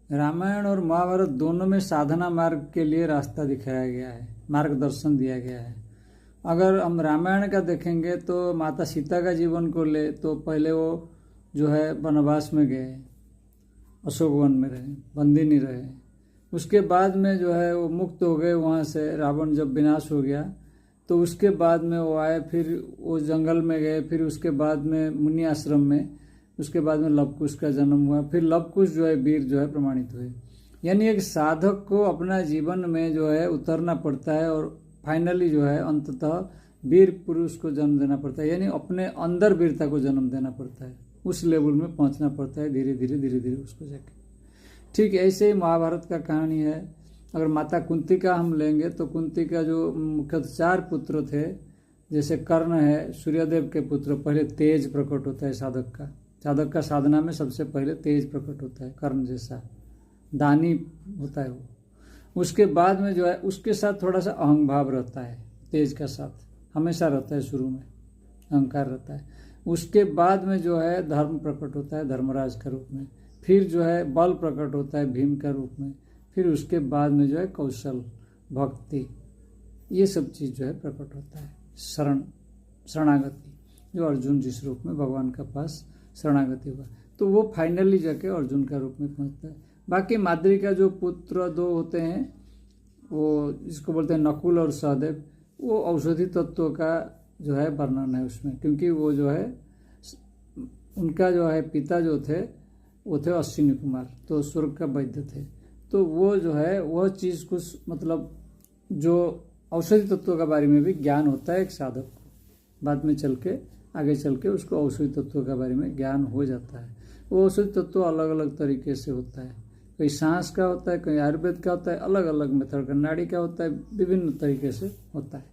रामायण और महाभारत दोनों में साधना मार्ग के लिए रास्ता दिखाया गया है, मार्गदर्शन दिया गया है। अगर हम रामायण का देखेंगे तो माता सीता का जीवन को ले तो पहले वो जो है वनवास में गए, अशोक वन में रहे, बंदी नहीं रहे। उसके बाद में जो है वो मुक्त हो गए वहाँ से, रावण जब विनाश हो गया तो उसके बाद में वो आए, फिर वो जंगल में गए, फिर उसके बाद में मुनि आश्रम में, उसके बाद में लव कुश का जन्म हुआ, फिर लव कुश जो है वीर जो है प्रमाणित हुए। यानी एक साधक को अपना जीवन में जो है उतरना पड़ता है और फाइनली जो है अंततः वीर पुरुष को जन्म देना पड़ता है, यानी अपने अंदर वीरता को जन्म देना पड़ता है, उस लेवल में पहुंचना पड़ता है धीरे धीरे उसको जाके। ठीक ऐसे ही महाभारत का कहानी है। अगर माता कुंती का हम लेंगे तो कुंती का जो मुख्यतः 4 पुत्र थे, जैसे कर्ण है सूर्यदेव के पुत्र, पहले तेज प्रकट होता है साधक का साधना में सबसे पहले तेज प्रकट होता है, कर्ण जैसा दानी होता है वो। उसके बाद में जो है उसके साथ थोड़ा सा अहंग भाव रहता है, तेज का साथ हमेशा रहता है, शुरू में अहंकार रहता है। उसके बाद में जो है धर्म प्रकट होता है धर्मराज का रूप में, फिर जो है बल प्रकट होता है भीम का रूप में, फिर उसके बाद में जो है कौशल भक्ति, ये सब चीज़ जो है प्रकट होता है। शरणागति, जो अर्जुन जिस रूप में भगवान का पास शरणागति हुआ तो वो फाइनली जाके अर्जुन का रूप में पहुंचता है। बाकी माद्री का जो पुत्र 2 होते हैं, वो जिसको बोलते हैं नकुल और सहदेव, वो औषधि तत्वों का जो है वर्णन है उसमें, क्योंकि वो जो है उनका जो है पिता जो थे वो थे अश्विनी कुमार, तो स्वर्ग का वैद्य थे। तो वो जो है वह चीज़ कुछ मतलब जो औषधि तत्वों के बारे में भी ज्ञान होता है एक साधक को, बाद में आगे चल के उसको औषधि तत्वों के बारे में ज्ञान हो जाता है। वो औषधि तत्व अलग अलग तरीके से होता है, कहीं सांस का होता है, कहीं आयुर्वेद का होता है, अलग अलग मेथड का, नाड़ी का होता है, विभिन्न तरीके से होता है,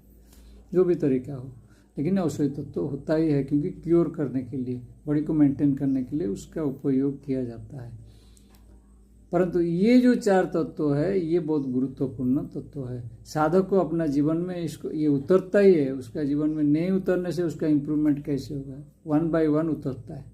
जो भी तरीका हो, लेकिन औषधि तत्व होता ही है, क्योंकि क्योर करने के लिए, बॉडी को मेंटेन करने के लिए उसका उपयोग किया जाता है। परंतु ये जो 4 तत्व है ये बहुत गुरुत्वपूर्ण तत्व है। साधक को अपना जीवन में इसको ये उतरता ही है, उसका जीवन में नहीं उतरने से उसका इम्प्रूवमेंट कैसे होगा, 1 by 1 उतरता है।